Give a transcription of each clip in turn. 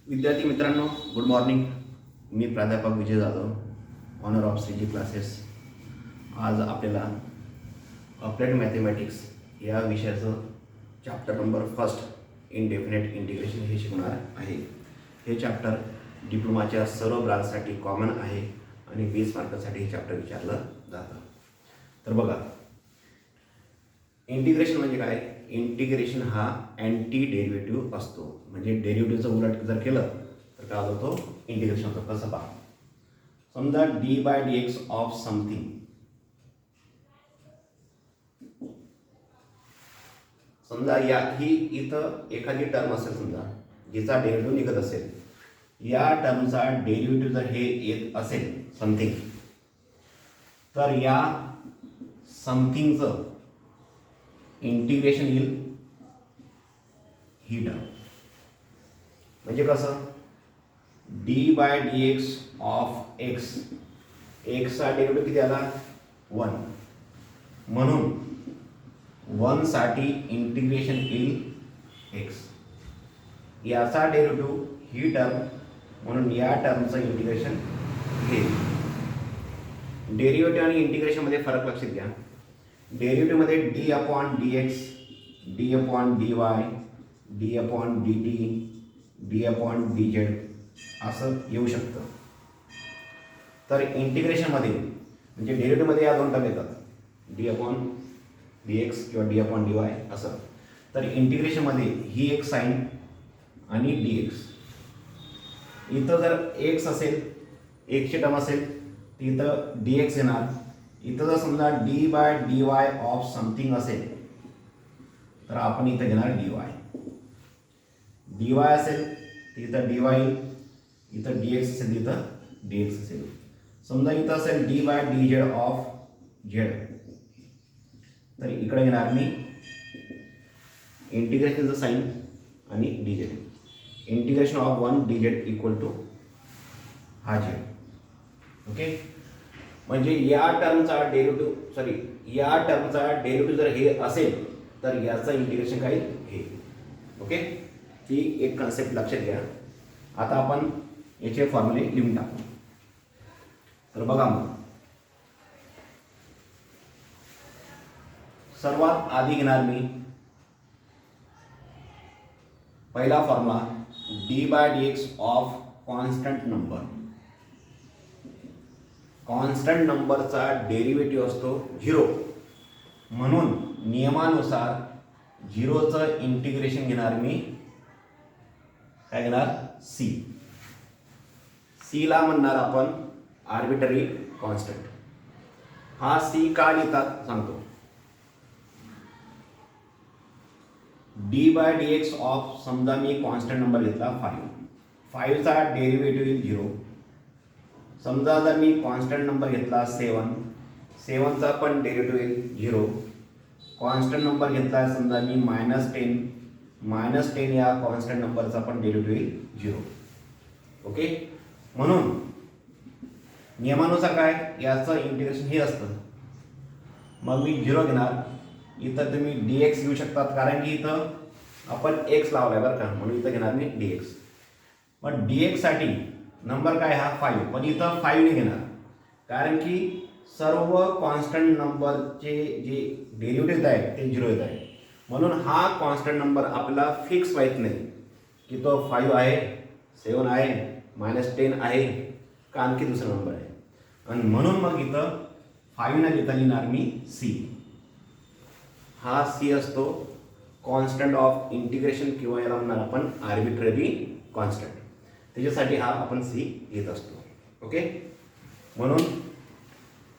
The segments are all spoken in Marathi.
विद्यार्थी मित्रांनो, गुड मॉर्निंग. मी प्राध्यापक Vijay Jadhav, honour of CG classes. आज आपल्याला अप्लाइड मॅथमॅटिक्स या विषयाचं चॅप्टर नंबर 1 इनडेफिनेट इंटिग्रेशन हे शिकणार आहे. हे चॅप्टर डिप्लोमाच्या सर्व ब्रांचसाठी कॉमन आहे आणि 20 मार्कासाठी हे चॅप्टर विचारलं जातं. तर बघा, इंटिग्रेशन म्हणजे काय? इंटिग्रेशन हा अँटी डेरिव्हेटिव्ह असतो. म्हणजे डेरिव्हेटिव्हचं उलट जर केलं तर काय होतो? इंटिग्रेशन होतं. कसं पहा, समजा d/dx ऑफ समथिंग. समजा ही इथं एखादी टर्म असेल, समजा जिचा डेरिव्हेटिव्ह निघत असेल. या टर्मचा डेरिव्हेटिव्ह जर हे येत असेल समथिंग, तर या समथिंगचं इंटिग्रेशन येईल ही टर्म. म्हणजे कसं? d/dx ऑफ x, चा डेरिव्हेटिव्ह किती आला? 1. म्हणून 1 साठी इंटिग्रेशन येईल x. याचा डेरिव्हेटिव्ह ही टर्म, म्हणून या टर्मचं इंटिग्रेशन घेईल. डेरिव्हेटिव्ह आणि इंटिग्रेशनमध्ये फरक लक्षात घ्या. डेरिव्हेटिव्हमध्ये d/dx, d/dy, d/dt, d/dz असं येऊ शकतं. तर इंटिग्रेशनमध्ये म्हणजे डेरिव्हेटिव्हमध्ये या दोन टर्म येतात, d/dx किंवा d/dy असं. तर इंटिग्रेशनमध्ये ही एक साईन आणि dx. इथं जर x असेल, ची टर्म असेल, तर इथं dx येणार. इथं जर समजा d/dy ऑफ समथिंग असेल, तर आपण इथं घेणार dy असेल तर इथं dy येईल. इथं dx असेल तिथं dx असेल. समजा इथं असेल d/dz ऑफ z, तर इकडे घेणार मी इंटिग्रेशनचं साईन आणि dz. Integration of 1 dz equal to हा z. ओके. म्हणजे या टर्मचा डेरिव्हेटिव्ह जर हे असेल तर याचं इंटिग्रेशन काय? हे. ओके. ही एक कन्सेप्ट लक्षात घ्या. आता आपण याचे फॉर्म्युले लिहून टाकू. तर बघा, मग सर्वात आधी घेणार मी पहिला formula, d/dx of constant number. Constant नंबरचा डेरिव्हेटिव्ह असतो 0, म्हणून नियमानुसार 0चं इंटिग्रेशन घेणार मी. काय घेणार? c. ला म्हणणार आपण आर्बिटरी कॉन्स्टंट. हा c का लिहितात सांगतो. d/dx ऑफ, समजा मी कॉन्स्टंट नंबर घेतला 5. चा डेरिव्हेटिव्ह येईल 0. समजा जर मी कॉन्स्टंट नंबर घेतला 7, चा पण डेरिव्हेटिव्ह येईल 0. कॉन्स्टंट नंबर घेतला समजा मी -10 या कॉन्स्टंट नंबरचा पण डेरिव्हेटिव्ह येईल 0. ओके. म्हणून नियमानुसार काय? याचं इंटिग्रेशन हे असतं. मग मी 0 घेणार. इथं तुम्ही dx घेऊ शकतात, कारण की इथं आपण x लावलाय बरं का, म्हणून इथं घेणार मी dx. पण dx साठी नंबर काय? हा 5. पण इथं 5 नाही घेणार, कारण की सर्व कॉन्स्टंट नंबरचे जे डेरिव्हेटिव्ह आहेत ते 0 येत आहे. म्हणून हा कॉन्स्टंट नंबर आपल्याला फिक्स माहीत नाही की तो 5 आहे, 7 आहे, -10 आहे का आणखी दुसरा नंबर आहे. आणि म्हणून मग इथं 5 न लिहिता लिहिणार मी c. हा c असतो कॉन्स्टंट ऑफ इंटिग्रेशन, किंवा याला म्हणणार आपण आर्बिट्ररी कॉन्स्टंट. त्याच्यासाठी हा आपण c घेत असतो. ओके. म्हणून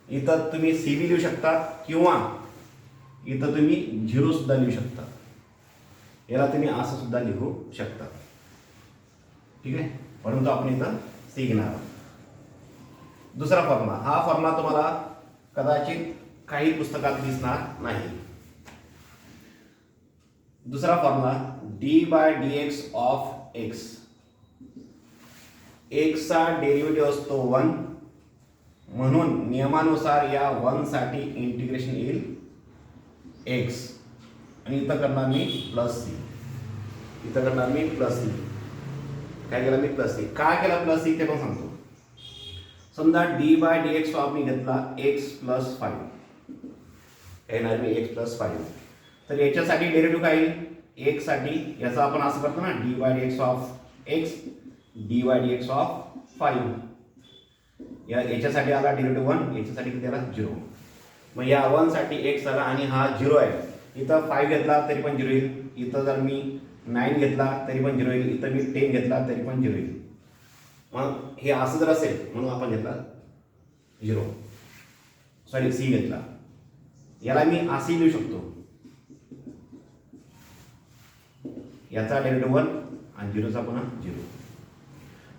इथं तुम्ही c बी लिहू शकता, किंवा इथं तुम्ही 0 सुद्धा लिहू शकता. याला तुम्ही असं सुद्धा लिहू शकता. ठीक आहे. परंतु आपण इथं c घेणार आहोत. दुसरा फॉर्म्युला, हा फॉर्म्युला तुम्हाला कदाचित काही पुस्तकात दिसणार नाही. दुसरा फॉर्म्युला, d/dx ऑफ x. चा डेरिव्हेटिव्ह असतो 1, म्हणून नियमानुसार या 1 साठी इंटिग्रेशन येईल x. आणि इथं करणार मी +c. काय केला मी प्लस सी. का केला प्लस सी ते पण सांगतो. समजा dy/dx ऑफ मी घेतला x+5 येणार मी x+5. तर याच्यासाठी डेरिव्हेटिव्ह काय येईल? x साठी याचा आपण असं करतो ना dy/dx of x dy/dx of 5. याच्यासाठी आला डेरिव्हेटिव्ह 1, याच्यासाठी किती आला 0. मग या 1 साठी x आला आणि हा 0 आहे. इथं 5 घेतला तरी पण 0 येईल. इथं जर मी 9 घेतला तरी पण 0 येईल. इथं मी 10 घेतला तरी पण 0 येईल. मग हे असं जर असेल म्हणून आपण घेतला 0, सॉरी सी घेतला. याला मी असे लिहू शकतो, याचा डेरिव्हेटिव्ह 1 आणि 0चा पुन्हा 0.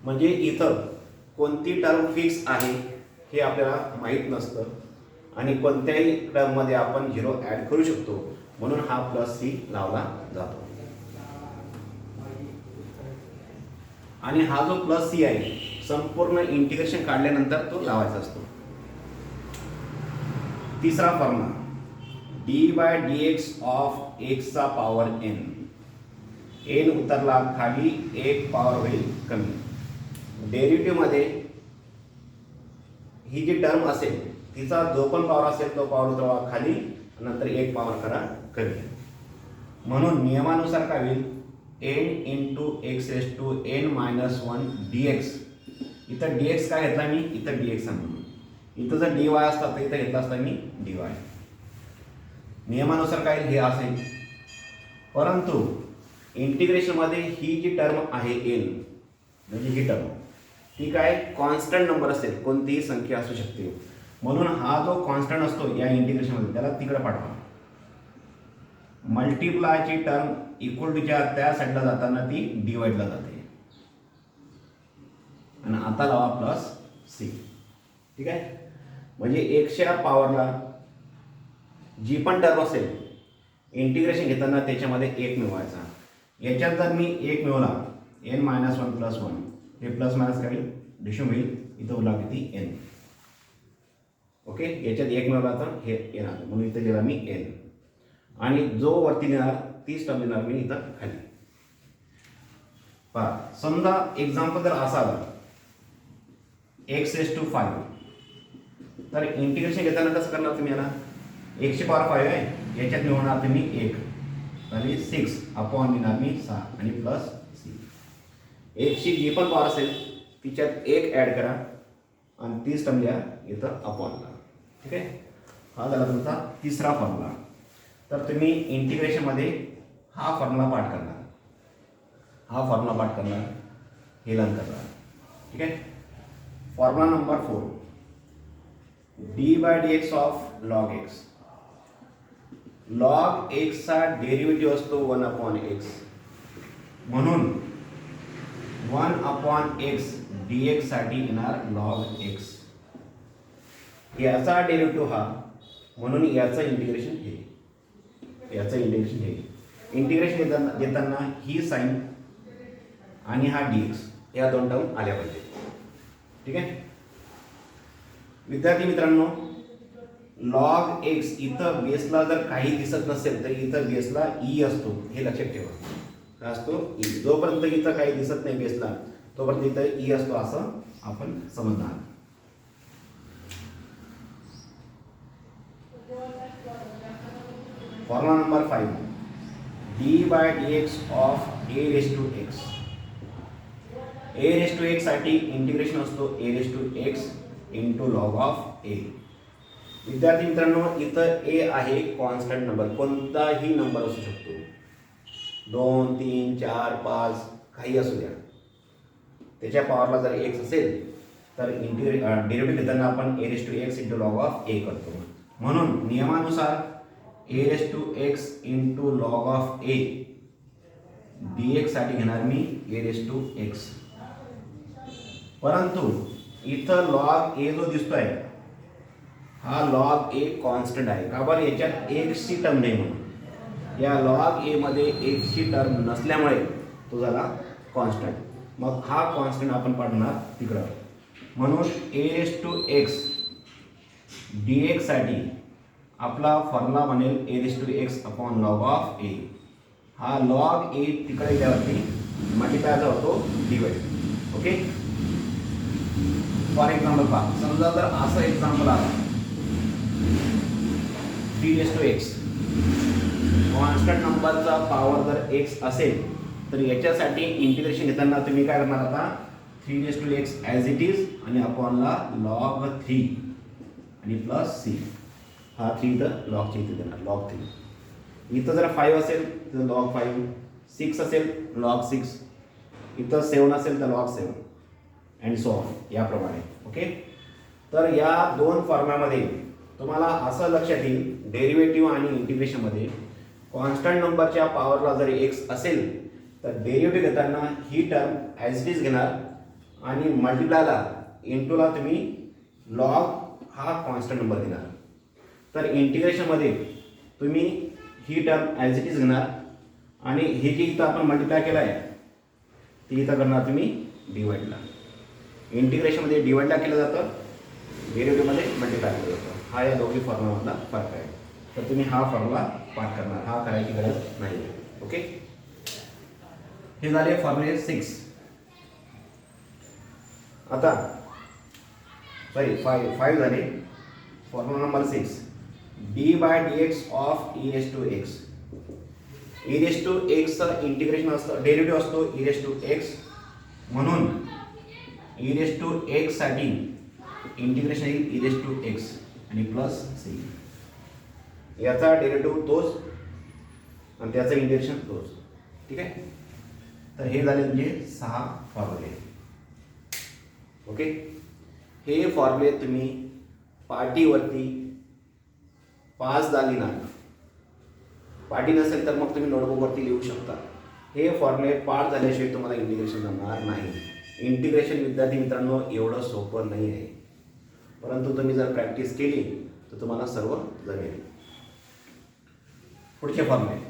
म्हणजे इथं कोणती टर्म फिक्स आहे हे आपल्याला माहीत नसतं आणि कोणत्याही टर्ममध्ये आपण 0 ॲड करू शकतो, म्हणून हा प्लस सी लावला जातो. आणि हा जो प्लस सी आहे संपूर्ण इंटिग्रेशन काढल्यानंतर तो लावायचा असतो. तिसरा formula dy/dx of x n. n उतरला खाली, एक पॉवर होईल कमी. डेरिव्हेटिव्ह मध्ये ही जी टर्म असेल तिचा जो पण पॉवर असेल तो पॉवर उतरवा खाली, नंतर एक पॉवर करा कमी. म्हणून नियमानुसार काय होईल? n into x⁻n−1 dx. इथं dx काय घेतला मी? इथं dx सांगतो. इथं जर dy असता तर इथं घेतला असता मी dy. नियमानुसार काय हे असेल. परंतु इंटिग्रेशनमध्ये ही जी टर्म आहे n म्हणजे ही टर्म ती काय कॉन्स्टंट नंबर असेल, कोणतीही संख्या असू शकते. म्हणून हा जो कॉन्स्टंट असतो या इंटिग्रेशनमध्ये त्याला तिकडे पाठवा. मल्टिप्लायची टर्म इक्वलिटीच्या त्या साईडला जाताना ती डिवाइडला जाते. आणि आता लावा प्लस सी. ठीक आहे. म्हणजे 100च्या पॉवरला जी पण टर्म असेल इंटिग्रेशन घेताना त्याच्यामध्ये 1 मिळवायचा. याच्यात जर मी 1 मिळवला n-1 + 1 हे प्लस मायनस काय डिशून होईल. इथं उरला किती n. ओके. याच्यात 1 मिळवला तर हे n आलं म्हणून इथं लिहिला मी n. आणि जो वरती लिहिणार तीच टर्म लिहिणार मी इथं खाली. पहा समजा एक्झाम्पल जर असा आला x⁵ तर इंटिग्रेशन घेताना कसं करणार तुम्ही? याला 1/5 आहे, याच्यात मिळवणार तुम्ही 1 आणि 6 अपॉन लिहिणार मी 6 आणि प्लस सी. 1ची जी पण पॉवर असेल तिच्यात 1 ॲड करा आणि तीच टर्म लिहा इथं अपॉनला. ठीक आहे. हा झाला तुमचा तिसरा फॉर्म्युला. तर तुम्ही इंटिग्रेशनमध्ये हा फॉर्म्युला पाठ करणार, हा फॉर्म्युला पाठ करणार, हे लर्न करणार. ठीक आहे. Formula number 4 dy/dx of log x. log x चा डेरिव्हेटिव्ह असतो 1/x. म्हणून 1/x dx साठी येणार log x. याचा डेरिव्हेटिव्ह हा, म्हणून याचं इंटिग्रेशन हे, याचं इंटिग्रेशन हे. इंटिग्रेशन घेताना ही साइन आणि हा dx या दोन टर्म आल्या पाहिजे. ठीक आहे. विद्यार्थी मित्रांनो, log x इथं बेसला जर काही दिसत नसेल तर इथं बेसला e असतो, हे लक्षात ठेवा. काय असतो? e. जोपर्यंत इथं काही दिसत नाही बेसला तोपर्यंत इथं e असतो असं आपण समजणार. Formula number 5 dy/dx of a⁵x. a⁵x साठी इंटिग्रेशन असतो a⁵x into log of a. विद्यार्थी मित्रांनो, इथं a आहे कॉन्स्टंट नंबर, कोणताही नंबर असू शकतो, 2 3 4 5 काही असू द्या. त्याच्या पॉवरला जर x असेल तर डेरिव्हेटिव्ह घेताना आपण a⁵x into log of a करतो. म्हणून नियमानुसार a⁵x into log of a dx साठी घेणार मी a⁵x. परंतु इथं लॉग a जो दिसतोय हा लॉग a कॉन्स्टंट आहे. का बरं? याच्यात x ची टर्म नाही म्हणून. या लॉग a मध्ये x ची टर्म नसल्यामुळे तो झाला कॉन्स्टंट. मग हा कॉन्स्टंट आपण पाडणार तिकडं. म्हणून a⁵x dx साठी आपला फॉर्म्युला बनेल a⁵x upon log of a. हा लॉग a तिकडे गेल्यावरती मल्टिप्लायचा होतो डिवाइड. ओके. फॉर एक्झाम्पल पहा, समजा जर असं एक्झाम्पल आलं 3x कॉन्स्टंट नंबरचा पॉवर जर x असेल तर याच्यासाठी इंटिग्रेशन घेताना तुम्ही काय करणार आता 3x ॲज इट इज आणि अपॉनला log 3 आणि प्लस c. हा 3 इथं लॉगची इथे देणार log 3. इथं जर 5 असेल तर log 5, 6 असेल log 6, इथं 7 असेल तर log 7 अँड सो ऑन याप्रमाणे. ओके. तर या दोन फॉर्म्यामध्ये तुम्हाला असं लक्षात येईल डेरिव्हेटिव्ह आणि इंटिग्रेशनमध्ये कॉन्स्टंट नंबरच्या पॉवरला जर x असेल तर डेरिव्हेटिव्ह घेताना ही टर्म ॲज इट इज घेणार आणि मल्टिप्लायला इंटूला तुम्ही लॉग हा कॉन्स्टंट नंबर देणार. तर इंटिग्रेशनमध्ये तुम्ही ही टर्म ॲज इट इज घेणार आणि हे जे इथं आपण मल्टिप्लाय केलं आहे ते इथं करणार तुम्ही डिवाइडला. इंटिग्रेशनमध्ये डिवाइडला केलं जातं, डेरिव्हेटिव्हमध्ये मल्टिप्लाय केलं जातं. हा या दोघी फॉर्म्युलामधला फरक आहे. तर तुम्ही हा फॉर्म्युला पाठ करणार, हा करायची गरज नाही. ओके. हे झाले फॉर्म्युले 6. आता सॉरी 5 झाले. Formula number 6 d/dx of e⁻x. e⁻x integration असतं, डेरिव्हेटिव्ह असतो e⁻x म्हणून e⁻x साठी इंटिग्रेशन येईल e⁻x आणि प्लस c. याचा डेरिव्हेटिव्ह तोच आणि त्याचं इंटिग्रेशन तोच. ठीक आहे. तर हे झाले म्हणजे 6 फॉर्म्युले. ओके. हे फॉर्म्युले तुम्ही पाटीवरती 5दा लिहिणार. पाटी नसेल तर मग तुम्ही नोटबुकवरती लिहू शकता. हे फॉर्म्युले पाठ झाल्याशिवाय तुम्हाला इंटिग्रेशन जमणार नाही. इंटिग्रेशन विद्यार्थी मित्रांनो एवढं सोपं नाही आहे, परंतु तुम्ही जर प्रॅक्टिस केली तर तुम्हाला सर्व जमेल. पुढचे फॉर्म्युले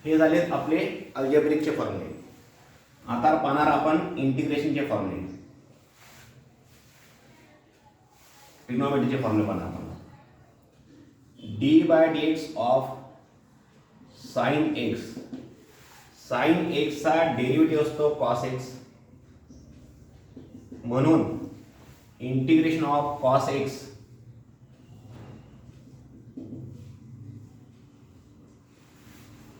हे झालेत आपले अल्जेब्रिकचे फॉर्म्युले. आता पाहणार आपण इंटिग्रेशनचे फॉर्म्युले, ट्रिग्नोमेट्रीचे फॉर्म्युले पाहणार आपण. d/dx of sin x. sin x चा डेरिव्हेटिव्ह असतो cos x म्हणून integration of cos x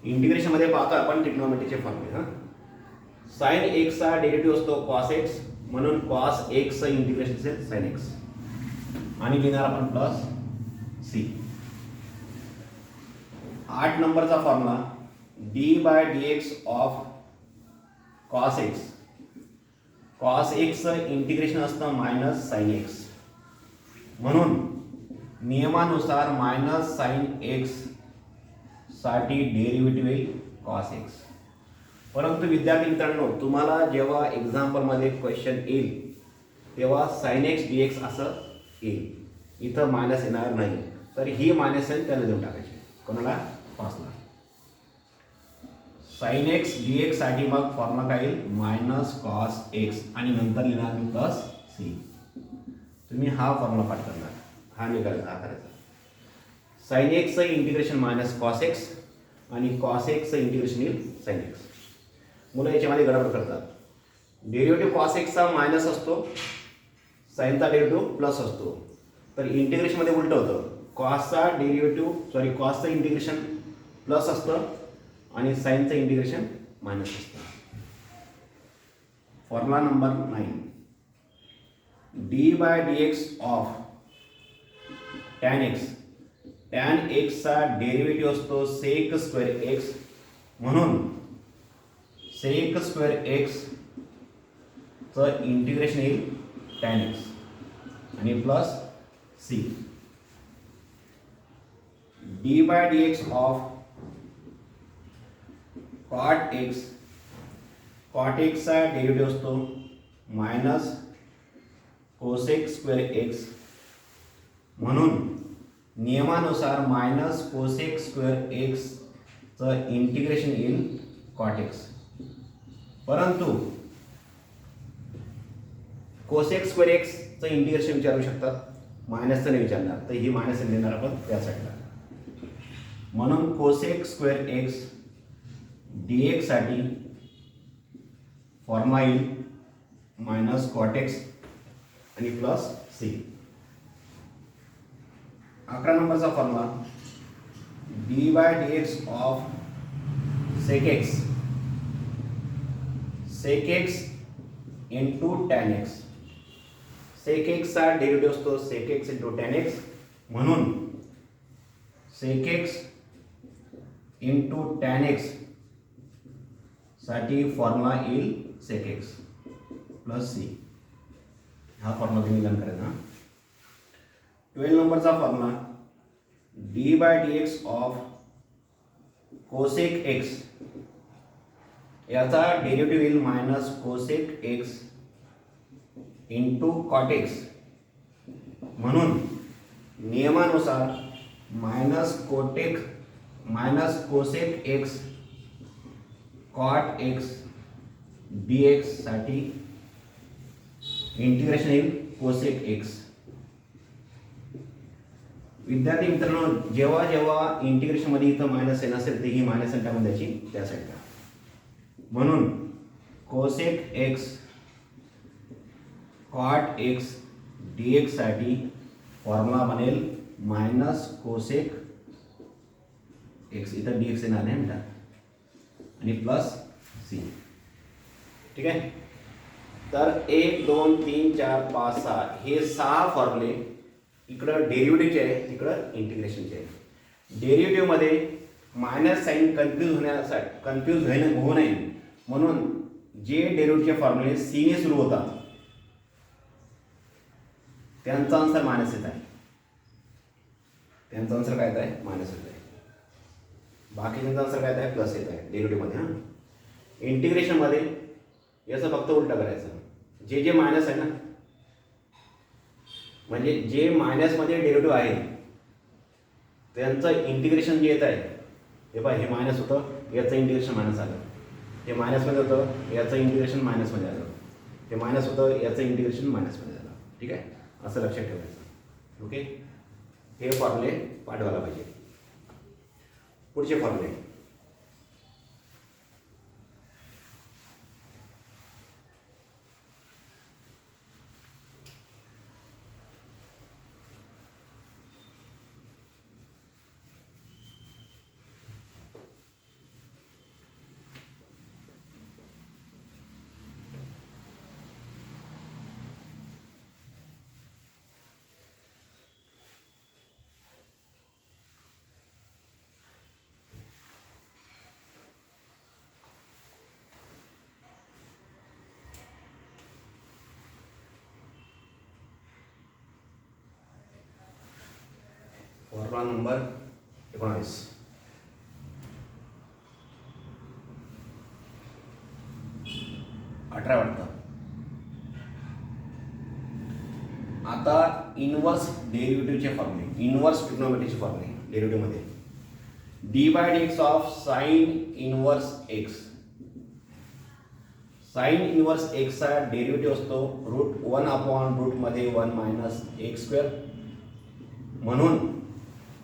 integration मध्ये पाहतो आपण ट्रिग्नोमेट्रीचे फॉर्म्युले. हा sin x चा डेरिव्हेटिव्ह असतो cos x म्हणून cos x चं इंटिग्रेशन असेल sin x आणि लिहिणार आपण प्लस c. 8 नंबरचा formula d/dx of cos x. cos x चं इंटिग्रेशन असतं मायनस sin x म्हणून नियमानुसार मायनस sin x साठी डेरिव्हेटिव्ह येईल cos x. परंतु विद्यार्थी मित्रांनो तुम्हाला जेव्हा एक्झाम्पलमध्ये क्वेश्चन येईल तेव्हा sin x dx असं येईल, इथं मायनस येणार नाही. तर ही मायनस साईन त्याला देऊन टाकायची, कोणाला पासला. sin x dx साठी मग फॉर्म्युला काय येईल मायनस cos x आणि नंतर लिहिणार मी प्लस c. तुम्ही हा फॉर्म्युला पाठ करणार, हा नाही करायचा, हा करायचा. sin x चं इंटिग्रेशन मायनस cos x आणि cos x चं इंटिग्रेशन येईल sin x. मुलं याच्यामध्ये गडबड करतात. डेरिव्हेटिव्ह cos x चा मायनस असतो, साईनचा डेरिव्हेटिव्ह प्लस असतो. तर इंटिग्रेशनमध्ये उलटं होतं, कॉसचा डेरिव्हेटिव्ह कॉसचं इंटिग्रेशन प्लस असतं आणि साईनचं इंटिग्रेशन मायनस असतं. Formula number 9 d/dx of tan x. tan x चा डेरिव्हेटिव्ह असतो sec स्क्वेअर x म्हणून sec स्क्वेअर x चं इंटिग्रेशन येईल tan x आणि plus c. d/dx of cot x. cot x चा डेरिव्हेटिव्ह असतो मायनस cosec स्क्वेअर x म्हणून नियमानुसार मायनस कोसेक स्क्वेअर एक्सचं इंटिग्रेशन येईल कॉट एक्स, परंतु कोसेक स्क्वेअर एक्सचं इंटिग्रेशन विचारू शकतात, मायनसचं नाही विचारणार, तर ही मायनस देणार आपण त्या साईडला. म्हणून कोसेक स्क्वेअर एक्स डी एक्ससाठी फॉर्म्युला येईल मायनस कॉट एक्स आणि प्लस सी. 11 नंबरचा formula d by d x of sec x into tan x. सेक एक्सचा डेरिव्हेटिव्ह असतो sec x into tan x, म्हणून sec x into tan x साठी फॉर्म्युला येईल सेक एक्स प्लस सी. हा फॉर्म्युला तुम्ही लर्न करायचा. 12 नंबरचा formula d by d x of cosec x, याचा डेरिव्हेटिव्ह येईल minus cosec x into cot x, म्हणून नियमानुसार minus cosec x cot x d x साठी इंटिग्रेशन येईल कोसेक एक्स. विद्यार्थी मित्रांनो, जेव्हा जेव्हा इंटिग्रेशनमध्ये इथं मायनस एन असेल तर ही मायनस एन टाकून द्यायची त्या साईडला. म्हणून cosec x cot x d x साठी फॉर्म्युला बनेल मायनस कोसेक एक्स, इथं डी एक्स येणार नाही आणि प्लस सी. ठीक आहे. तर 1 2 3 4 5 6 हे 6 फॉर्म्युले इकडं डेरिव्हेटिव्हचे आहे, तिकडं इंटिग्रेशनचे आहे. डेरिव्हेटिव्हमध्ये मायनस साईन कन्फ्यूज होऊ नये म्हणून जे डेरिव्हेटिव्हचे फॉर्म्युले सीने सुरू होतात त्यांचा आन्सर मायनस येत आहे, त्यांचा आन्सर काय येत आहे मायनस येत आहे. बाकीच्यांचा आन्सर काय येत आहे प्लस येत आहे डेरिव्हेटिव्हमध्ये. हां, इंटिग्रेशनमध्ये याचं फक्त उलटा करायचं. जे जे मायनस आहे ना, म्हणजे जे मायनसमध्ये डेरिव्हेटिव्ह आहे त्यांचं इंटिग्रेशन जे येत आहे, हे पहा, हे मायनस होतं, याचं इंटिग्रेशन मायनस आलं. हे मायनसमध्ये होतं, याचं इंटिग्रेशन मायनसमध्ये आलं. हे मायनस होतं, याचं इंटिग्रेशन मायनसमध्ये आलं. ठीक आहे, असं लक्षात ठेवायचं. ओके, हे फॉर्म्युले पाठवायला पाहिजे. पुढचे फॉर्म्युले फॉर्म्युला नंबर 19. वाटतं. आता इनवर्स डेरिव्हेटिव्हचे फॉर्म्युले, इनवर्स ट्रिग्नोमेट्रीचे फॉर्म्युले डेरिव्हेटिव्हमध्ये d by d x of sine inverse x. Sine inverse एक्सचा डेरिव्हेटिव्ह असतो √1/√मध्ये 1 मायनस एक्स स्क्वेअर, म्हणून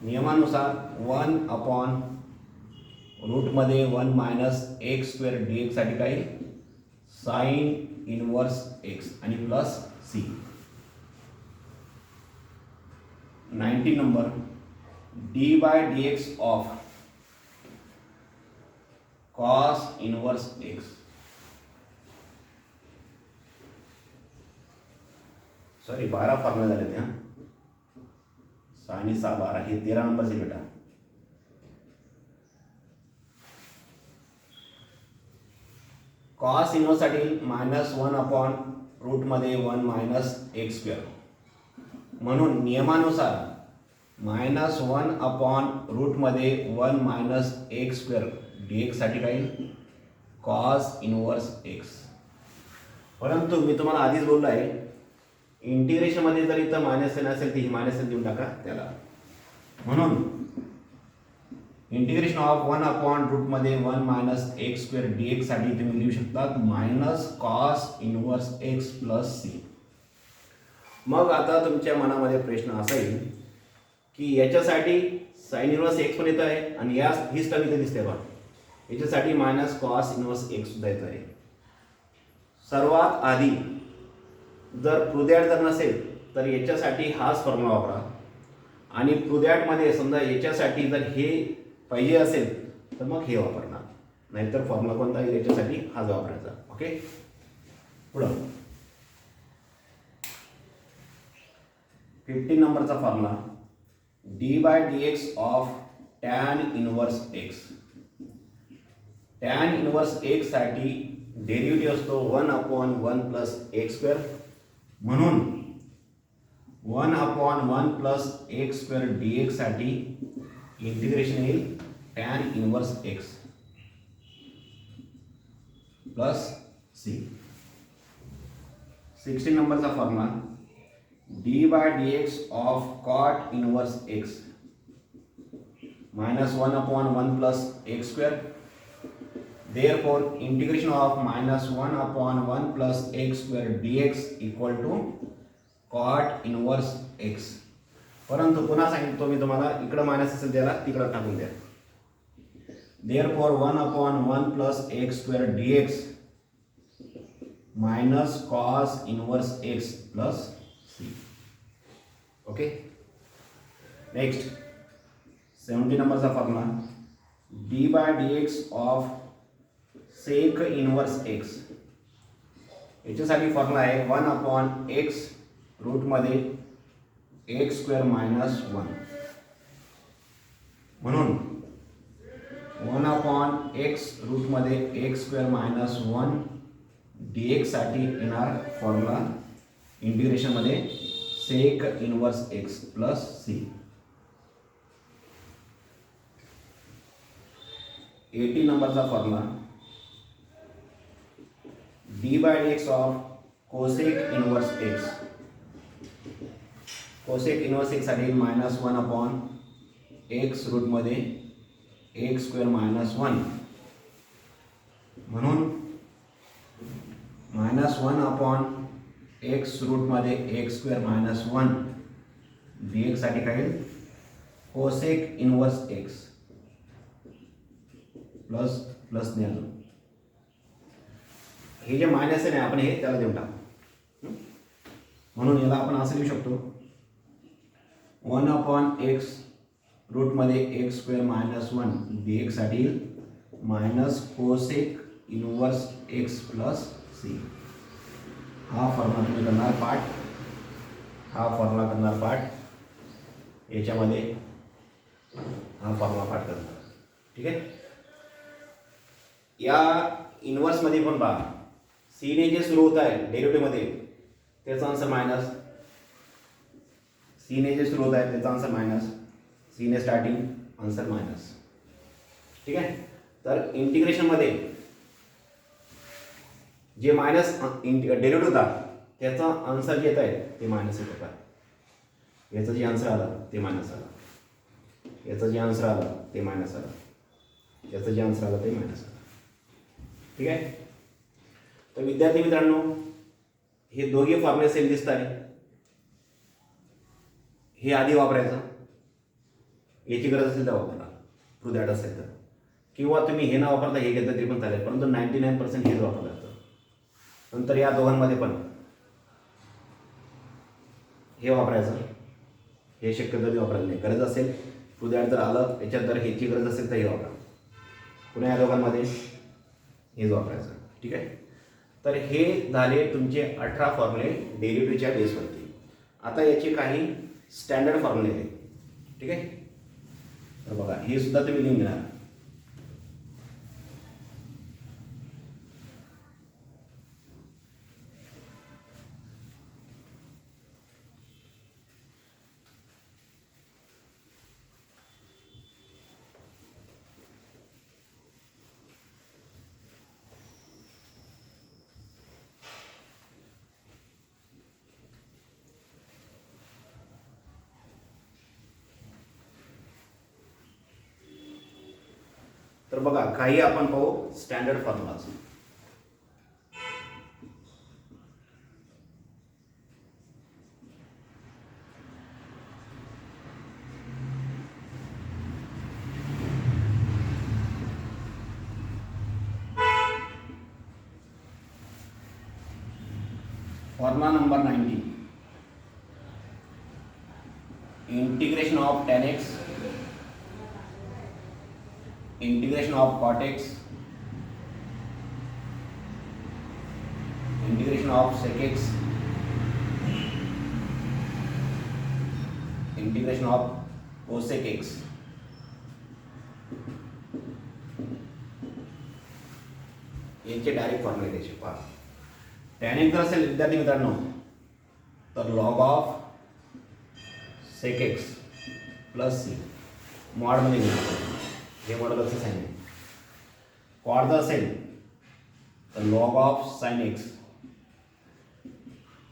नियमानुसार 1/√मध्ये 1 minus x square d x साठी काय साइन इनवर्स एक्स आणि plus c. 19 number d by d x of cos inverse x. Sorry 12 formula झाले त्या, 6 आणि 6 12, हे 13 नंबरचे बेटा. कॉस इनवर्स साठी -1/√मध्ये 1 मायनस एक्स स्क्वेअर, म्हणून नियमानुसार -1/√मध्ये 1 minus x square d x साठी काय कॉस इनवर्स एक्स. परंतु मी तुम्हाला आधीच बोललो आहे, इंटिग्रेशनमध्ये जर इथं मायनस एन असेल तर ही मायनस एन देऊन टाका त्याला. म्हणून इंटिग्रेशन ऑफ 1 अपॉन रूटमध्ये 1 मायनस एक्स स्क्वेअर डी एक्ससाठी तुम्ही लिहू शकतात minus cos inverse x plus c. मग आता तुमच्या मनामध्ये प्रश्न असा येईल की याच्यासाठी साइन इनवर्स एक्स पण येत आहे आणि या हीच टर्म इथे दिसते बघा, याच्यासाठी मायनस कॉस इनवर्स एक्स सुद्धा येत आहे. सर्वात आधी जर प्रुदॅट जर नसेल तर याच्यासाठी हाच फॉर्म्युला वापरा आणि प्रुदॅटमध्ये समजा याच्यासाठी जर हे पाहिजे असेल तर मग हे वापरणार, नाहीतर फॉर्म्युला कोणता येईल याच्यासाठी हाच वापरायचा. ओके, पुढं 15 नंबरचा formula d by d x of tan inverse x. Tan inverse x साठी डेरिव्हेटिव्ह असतो 1 अपॉन 1 प्लस एक्स स्क्वेअर, म्हणून 1 upon 1 plus x square d x साठी इंटिग्रेशन येईल tan inverse x plus c. 16 नंबरचा formula d by d x of cot inverse x minus 1 upon 1 plus x square. Therefore, integration of minus 1 upon 1 plus x square dx equal to cot inverse x. परंतु पुन्हा सांगितलं मी तुम्हाला, इकडं मायनस असेल त्याला तिकडं टाकून द्या. Therefore 1 upon 1 plus x square dx minus cos inverse x plus c. Okay, next 70 नंबरचा formula d by dx of sec inverse x. याच्यासाठी फॉर्म्युला आहे 1 अपॉन एक्स रूटमध्ये एक्स स्क्वेअर मायनस 1, म्हणून 1 अपॉन एक्स रूटमध्ये एक्स स्क्वेअर मायनस 1 डी एक्ससाठी येणार फॉर्म्युला इंटिग्रेशनमध्ये sec inverse x plus c. 80 नंबरचा formula d by d x of cosec inverse x. Cosec inverse x साठी मायनस 1 अपॉन एक्स रूटमध्ये एक्स स्क्वेअर मायनस 1, म्हणून मायनस 1 अपॉन एक्स रूटमध्ये x square minus 1 d x साठी काय येईल cosec inverse x plus plus ने अजून हे जे मायनस आहे ना आपण हे त्याला देऊन टाकू, म्हणून याला आपण असं लिहू शकतो 1 अपॉन एक्स रूटमध्ये x square minus 1 d x साठी minus cosec inverse x plus c. हा फॉर्म्युला तुम्ही करणार पाठ, हा फॉर्म्युला करणार पाठ, याच्यामध्ये हा फॉर्म्युला पाठ करणार. ठीक आहे, या इनवर्समध्ये पण पहा सीने जे सुरू होत आहे डेरिव्हेटिव्हमध्ये त्याचा आन्सर मायनस, सीने जे सुरू होत आहे त्याचा आन्सर मायनस, सीने स्टार्टिंग आन्सर मायनस. ठीक आहे, तर इंटिग्रेशनमध्ये जे मायनस डेरिव्हेटिव्ह होता त्याचा आन्सर जे येत आहे ते मायनस येत होता. याचं जे आन्सर आलं ते मायनस आलं, याचं जे आन्सर आलं ते मायनस आलं, याचं जे आन्सर आलं ते मायनस आलं. ठीक आहे, तर विद्यार्थी मित्रांनो हे दोघे फॉर्म्युले सेम दिसत आहे. हे आधी वापरायचं, याची गरज असेल तर वापरा, प्रुदॅट असेल तर, किंवा तुम्ही हे ना वापरता हे घेतलं तरी पण चालेल, परंतु 99% हेच वापरलं जातं. नंतर या दोघांमध्ये पण हे वापरायचं, हे शक्यतो मी वापरायचं नाही. गरज असेल प्रुदॅट जर आलं याच्यात जर ह्याची गरज असेल तर हे वापरा, पुन्हा या दोघांमध्ये हेच वापरायचं. ठीक आहे, तर हे झाले तुमचे 18 फॉर्म्युले डेरिव्हेटिव्हच्या बेसवरती. आता याचे काही स्टँडर्ड फॉर्म्युले आहेत. ठीक आहे, तर बघा हे सुद्धा तुम्ही लिहून घेणार. तर बघा काही आपण पाहू standard formulas. Formula number 90. Integration of tan x, integration of cot x, integration of sec x, integration of cosec x. याचे डायरेक्ट फॉर्म्युले द्यायचे. पहा tan x जर असेल विद्यार्थी मित्रांनो तर log of sec x plus c मॉडमध्ये घेऊ. हे मॉडेल असं सांगितलं. कॉट जर असेल तर log of sine x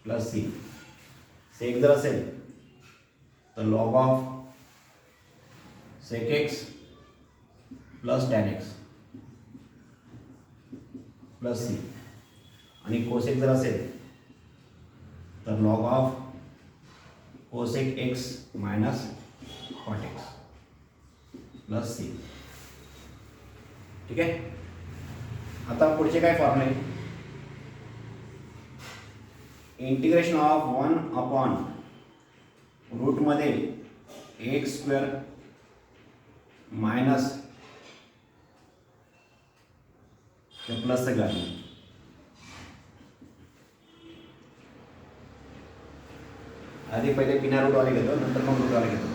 plus c. Sec जर असेल तर log of sec x plus tan x plus c. आणि कोसेक जर असेल तर log of cosec x minus cot x plus c. ठीक आहे. आता पुढचे काय फॉर्म्युले. इंटिग्रेशन ऑफ 1 अपॉन रूटमध्ये एक्स स्क्वेअर मायनस प्लसचं घालणे. आधी पहिले बिना रूटवाले घेतो नंतर मग रूटवाले घेतो.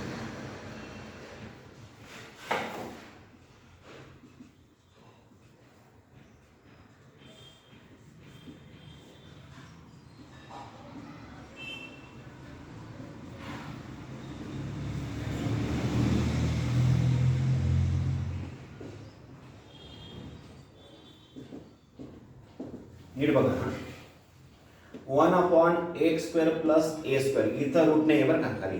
नीट बघा. 1 upon x square plus a square इथं रूट नाही आहे बरं का खाली.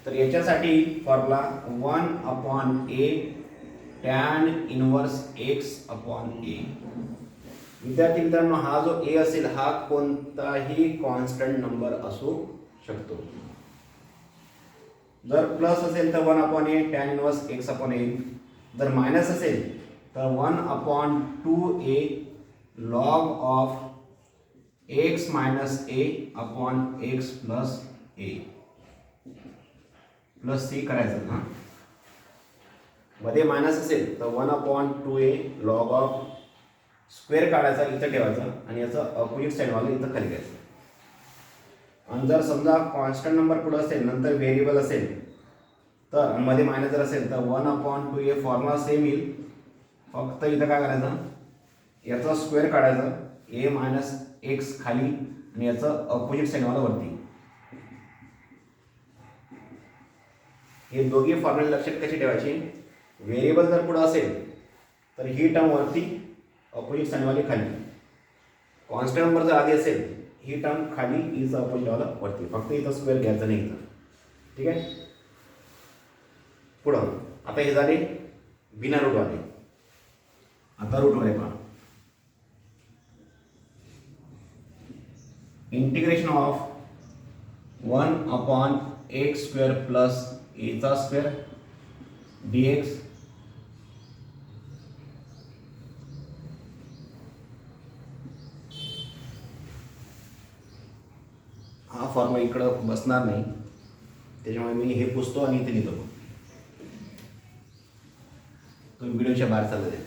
तर याच्यासाठी formula 1 upon a tan inverse x upon ए. विद्यार्थी मित्रांनो हा जो ए असेल हा कोणताही कॉन्स्टंट नंबर असू शकतो. जर प्लस असेल तर 1 upon a tan inverse x upon a. जर मायनस असेल तर 1 upon 2a log of x minus a upon x plus a plus c करायचं ना. मध्ये मायनस असेल तर 1 upon 2a log of square काढायचा इथं ठेवायचं आणि याचं अपोजिट साईडवाला इथं खाली घ्यायचं. आणि जर समजा कॉन्स्टंट नंबर पुढं असेल नंतर व्हेरिएबल असेल तर मध्ये मायनस जर असेल तर 1 अपॉन 2a फॉर्म्युला सेम येईल. फक्त इथं काय करायचं याचा स्क्वेअर काढायचं ए मायनस एक्स खाली आणि याचं अपोजिट साईडवाला वरती. हे दोघे फॉर्म्युले लक्षात कसे ठेवायचे. व्हेरिएबल जर पुढे असेल तर ही टर्म वरती अपोजिट साईडवाली खाली. कॉन्स्टंट नंबर जर आधी असेल ही टर्म खाली हिचं अपोजिटवाला वरती. फक्त इथं स्क्वेअर घ्यायचं नाही इथं. ठीक आहे. पुढं आता हे झाले बिना रूटवाले. आता रूटवाले पहा. Integration of 1 upon x square plus एचा स्क्वेअर डी एक्स हा फॉर्म्युला इकडं बसणार नाही त्याच्यामुळे मी हे पुसतो आणि इथे लिहितो. तुम्ही व्हिडिओच्या बाहेर चालले ते.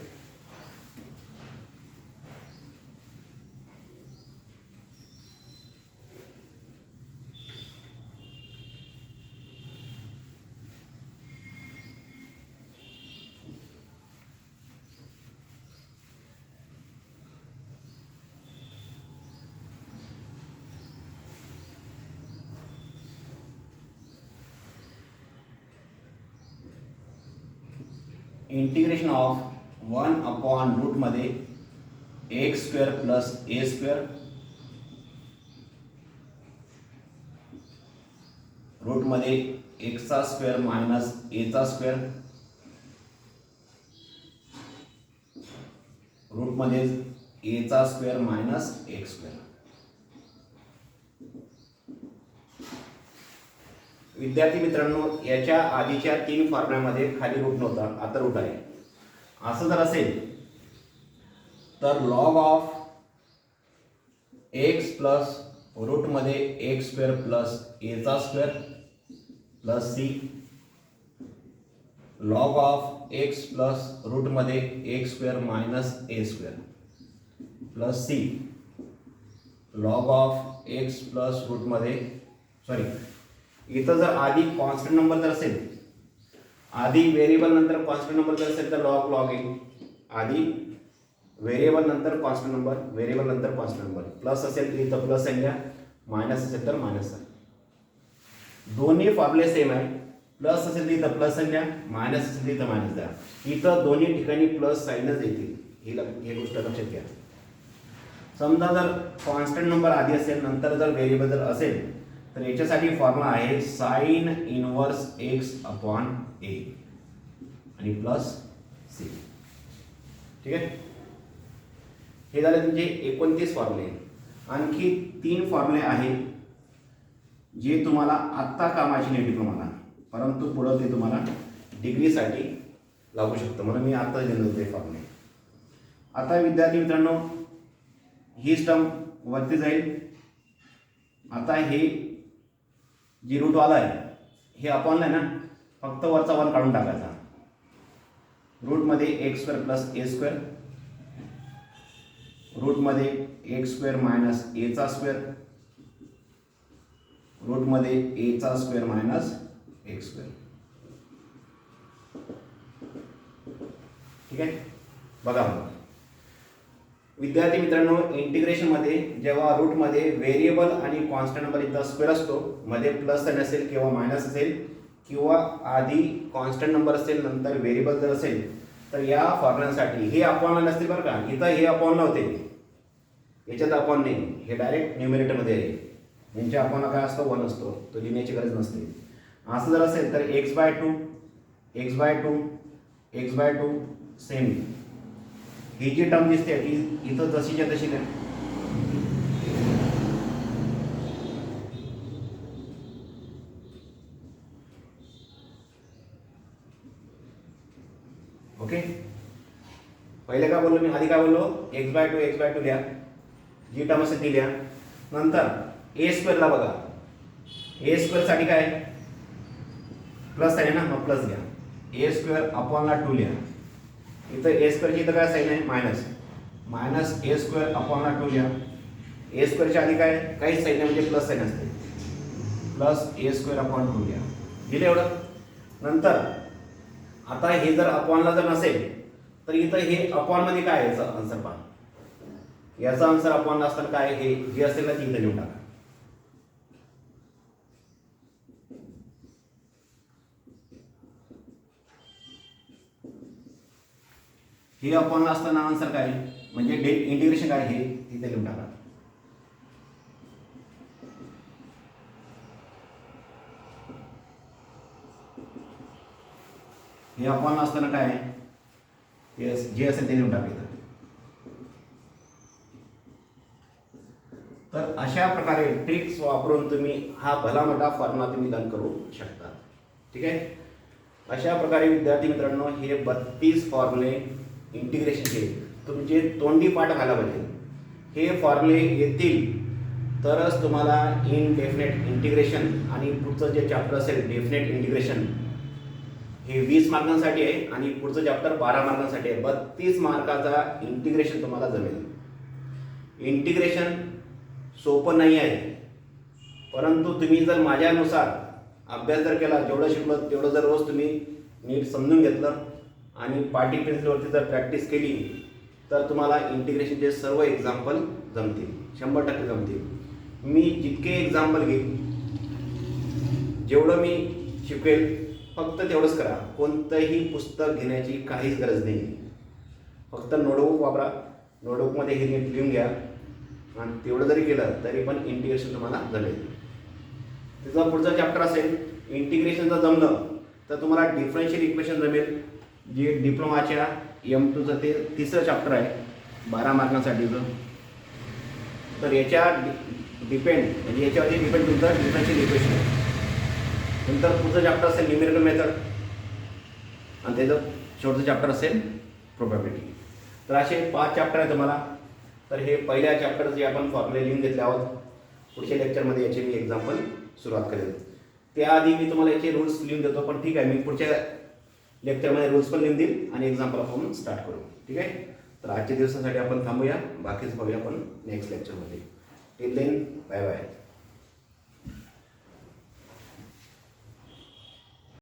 इंटिग्रेशन ऑफ 1 अपॉन रूटमध्ये x square plus a square रूटमध्ये एक्सचा स्क्वेअर मायनस एचा स्क्वेअर रूटमध्ये एचा स्क्वेअर मायनस एक्स स्क्वेअर. विद्यार्थी मित्रांनो, याच्या आधीच्या 3 फॉर्म्युल्यामध्ये खाली रूट नव्हता, आता रूट आहे. असं जर असेल तर लॉग ऑफ एक्स प्लस रूटमध्ये एक्स स्क्वेअर प्लस एचा square plus c, log of x plus रूटमध्ये x square minus a square plus c, log of x plus रूटमध्ये इथं जर आधी कॉन्स्टंट नंबर जर असेल, आधी व्हेरिएबल नंतर कॉन्स्टंट नंबर जर असेल तर लॉग लॉग येईल. आधी व्हेरिएबल नंतर कॉन्स्टंट नंबर, व्हेरिएबल नंतर कॉन्स्टंट नंबर. प्लस असेल तर इथं प्लस आहे, मायनस असेल तर मायनस आहे. दोन्ही फॉर्म्युले सेम आहे. प्लस असेल तर इथं प्लस द्या, मायनस असेल तर इथं मायनस द्या. इथं दोन्ही ठिकाणी प्लस साईनच येतील. ही गोष्ट लक्षात घ्या. समजा जर कॉन्स्टंट नंबर आधी असेल, नंतर जर व्हेरिएबल जर असेल, तर याच्यासाठी फॉर्म्युला आहे साइन इनवर्स एक्स अपॉन ए आणि प्लस सी. ठीक आहे, हे झाले तुमचे 29 फॉर्म्युले. आणखी 3 फॉर्म्युले आहेत जे तुम्हाला आत्ता कामाचे नाही डिप्लोमाला, परंतु पुढं ते तुम्हाला डिग्रीसाठी लागू शकतं, म्हणून मी आत्ता दिले होते फॉर्म्युले. आता विद्यार्थी मित्रांनो, ही टर्म वरती जाईल. आता हे जी रूटवाला आहे हे अपॉनला आहे ना, फक्त वरचा 1 काढून टाकायचा. रूटमध्ये x square plus a square, रूटमध्ये x square minus एचा स्क्वेअर, रूटमध्ये एचा स्क्वेअर मायनस एक्स स्क्वेअर. ठीक आहे, बघा विद्यार्थी मित्रांनो, इंटिग्रेशनमध्ये जेव्हा रूटमध्ये व्हेरिएबल आणि कॉन्स्टंट नंबर इथं स्क्वेअर असतो, मध्ये प्लस साइन असेल किंवा मायनस असेल, किंवा आधी कॉन्स्टंट नंबर असेल नंतर व्हेरिएबल जर असेल, तर या फॉर्म्युल्यासाठी हे अपॉन नसतील बरं का. इथं हे अपॉन नव्हते, याच्यात अपॉन नाही, हे डायरेक्ट न्यूमरेटरमध्ये आहे. यांच्या अपॉनला काय असतो, 1 असतो, तो लिहिण्याची गरज नसते. असं जर असेल तर x by two x by two x by two same. ही जी टर्म दिसते ती इथं जशीच्या तशी नाही. ओके, पहिले काय बोललो मी, आधी काय बोललो, एक्स बाय टू लिहा, जी टर्म असेल ती लिहा. नंतर ए स्क्वेअरला बघा, ए स्क्वेअरसाठी काय प्लस आहे ना, मग प्लस घ्या. ए स्क्वेअर अपॉनला 2 लिहा. इथं ए स्क्वेअरची इथं काय साईन आहे, मायनस, मायनस ए स्क्वेअर अपॉनला 2 लिहा. ए स्क्वेअरच्या आधी काय काहीच साईन आहे, म्हणजे प्लस साईन असते, प्लस ए स्क्वेअर अपॉन 2 लिहा. दिलं एवढं. नंतर आता हे जर अपॉनला जर नसेल तर इथं हे अपॉनमध्ये काय आहे, याचा आन्सर पहा. याचा आन्सर अपॉनला असताना काय, हे जे असेल ना ती इथं लिहून टाका. हे अपॉनला असताना आन्सर काय, म्हणजे इंटिग्रेशन काय हे तिथे लिहून टाका. हे अपॉनला असताना काय, जे असेल ते लिहून टाकायचं. तर अशा प्रकारे ट्रिक्स वापरून तुम्ही हा भला मोठा फॉर्म्युला तुम्ही लर्न करू शकता. ठीक आहे, अशा प्रकारे विद्यार्थी मित्रांनो, हे 32 फॉर्म्युले इंटिग्रेशनचे तुमचे तोंडी पाठ व्हायला पाहिजे. हे फॉर्म्युले येतील तरच तुम्हाला इनडेफिनेट इंटिग्रेशन आणि पुढचं जे चॅप्टर असेल डेफिनेट इंटिग्रेशन, हे 20 मार्कांसाठी आहे आणि पुढचं चॅप्टर 12 मार्कांसाठी आहे. 32 मार्काचा इंटिग्रेशन तुम्हाला जमेल. इंटिग्रेशन सोपं नाही आहे, परंतु तुम्ही जर माझ्यानुसार अभ्यास जर केला, जेवढं शिकलं तेवढं जर रोज तुम्ही नीट समजून घेतलं आणि पाटी पेन्सिलवरती जर प्रॅक्टिस केली, तर तुम्हाला इंटिग्रेशनचे सर्व एक्झाम्पल जमतील, 100% जमतील. मी जितके एक्झाम्पल घेईन, जेवढं मी शिकवेल, फक्त तेवढंच करा. कोणतंही पुस्तक घेण्याची काहीच गरज नाही. फक्त नोटबुक वापरा, नोटबुकमध्ये हे नीट लिहून घ्या आणि तेवढं जरी केलं तरी पण इंटिग्रेशन तुम्हाला जमेल. त्याचा पुढचा चॅप्टर असेल इंटिग्रेशन जर जमलं तर तुम्हाला डिफरन्शियल इक्वेशन जमेल, जे डिप्लोमाच्या M2चं ते 3रं चॅप्टर आहे. 12 मार्कांसाठीचं. तर याच्या डिपेंड म्हणजे याच्यावरती डिपेंड तुमचं डिफरन्शियल इक्वेशन आहे. नंतर पुढचं चॅप्टर असेल न्यूमेरिकल मेथड आणि त्याचं शेवटचं चॅप्टर असेल प्रोबॅबिलिटी. तर असे 5 चॅप्टर आहे तुम्हाला. तर हे पहिल्या चॅप्टर जे आपण फॉर्म्युले लिहून घेतले आहोत, पुढच्या लेक्चरमध्ये याचे मी एक्झाम्पल सुरुवात करेल. त्याआधी मी तुम्हाला याचे रूल्स लिहून देतो, पण ठीक आहे मी पुढच्या लेक्चरमध्ये रूल्स पण लिहून देईल आणि एक्झाम्पल आपण स्टार्ट करू. ठीक आहे. तर आजच्या दिवसासाठी आपण थांबूया, बाकीच बघूया आपण नेक्स्ट लेक्चरमध्ये. Till then bye bye.